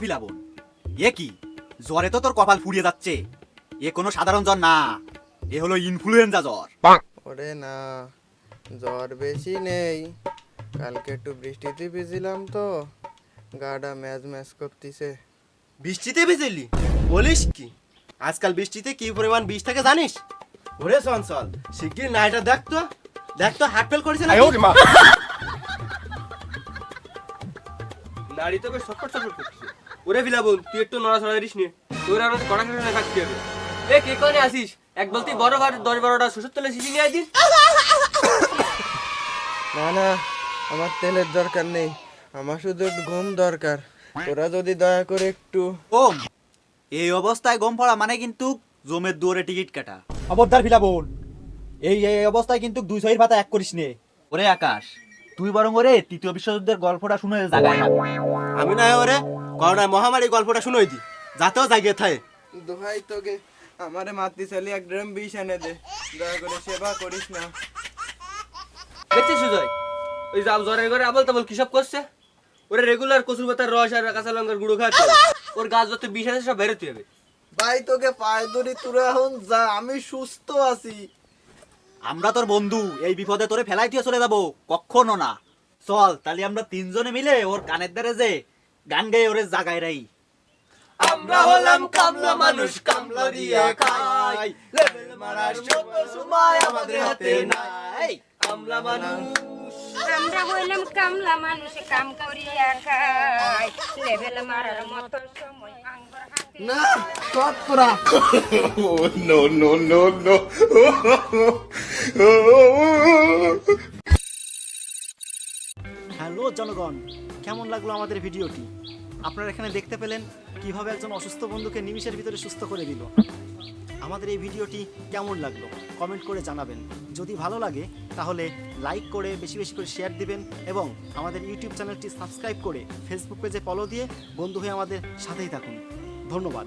ফিলাবন, এ কি জ্বরে তো তোর কপাল ফুরিয়ে যাচ্ছে। এ কোনো সাধারণ জ্বর না, এ হলো ইনফ্লুয়েঞ্জা জ্বর। ওরে না, জ্বর বেশি নেই, কালকে একটু বৃষ্টিতে ভিজিলাম তো গাটা ম্যাজ ম্যাজ করতেছে। বৃষ্টিতে ভিজেলি? বলিস কি? আজকাল বৃষ্টিতে কি পরিমাণ বিষ থাকে জানিস? ওরে চঞ্চল, শিগগির নাইটা দেখ তো, দেখ তো হার্ট ফেল করেছে না? নাড়ি তো বেশ ছটফট ছটফট করছে। ওরে ফিলাবন, তুই একটু নড়াচড়া করিস নি, তোর আর কড়া খেলে কাটতে হবে। এ কে কোনে আসিস? এক বলতেই বড় ভার 10-12টা শ্বশুর তেলে শিশি নিয়ে আয় দিন। না না, আমার তেলের দরকার নেই, আমার শুধু একটু ঘুম দরকার। তোরা যদি দয়া করে একটু। ওম, এই অবস্থায় গম পড়া মানে কিন্তু জমের দুয়ারে টিকিট কাটা। খবরদার ফিলাবন, এই এই অবস্থায় কিন্তু 200 ভাতা এক করিস নে। ওরে আকাশ, তুই বরং ওরে তৃতীয় বিশ্বযুদ্ধের গল্পটা শুনে জাগায়। আমি না ওরে করোনা মহামারী গল্পটা শুনোই দি, যাতেও জাগিয়ে থাকে। দোহাই তোকে, আমারে মাতৃ চালি এক ড্রাম বিষ এনে দে, দয়া করে সেবা করিস না। দেখছিস সুজয়, ওই জ্বরের ঘরে আবল তাবল কিসব করছে? ওরে রেগুলার কচুর পাতার রস আর কাঁচা লঙ্কার গুঁড়ো খাচ্ছে। ওর গাছ যত বিষ আছে সব বেরোতে হবে। ভাই তোকে পায়ে ধরি, তোরা এখন যা, আমি সুস্থ আছি। আমরা তোর বন্ধু, এই বিপদে তোরে ফেলাই দিয়ে চলে যাবো কখনো না। চল তাহলে আমরা তিনজনে মিলে ওর কানের দ্বারে যে গান গায়ে ওরে জাগায় রাই। আমরা হলাম কামলা মানুষ, কামলা দিয়া খাই, লেভেল মারার মতো সময় আমাদের হাতে নাই। কামলা মানুষ, আমরা হইলাম কামলা মানুষ, কাম করিয়া খাই, লেভেল মারার মতো সময় আঙ্গুর হাতে না সব তোরা। হ্যালো জনগণ, কেমন লাগলো আমাদের ভিডিওটি? আপনারা এখানে দেখতে পেলেন কিভাবে একজন অসুস্থ বন্ধুকে নিমিষের ভিতরে সুস্থ করে দিল। আমাদের এই ভিডিওটি কেমন লাগলো কমেন্ট করে জানাবেন। যদি ভালো লাগে তাহলে লাইক করে বেশি বেশি করে শেয়ার দিবেন এবং আমাদের ইউটিউব চ্যানেলটি সাবস্ক্রাইব করে ফেসবুক পেজে ফলো দিয়ে বন্ধু হয়ে আমাদের সাথেই থাকুন। ধন্যবাদ।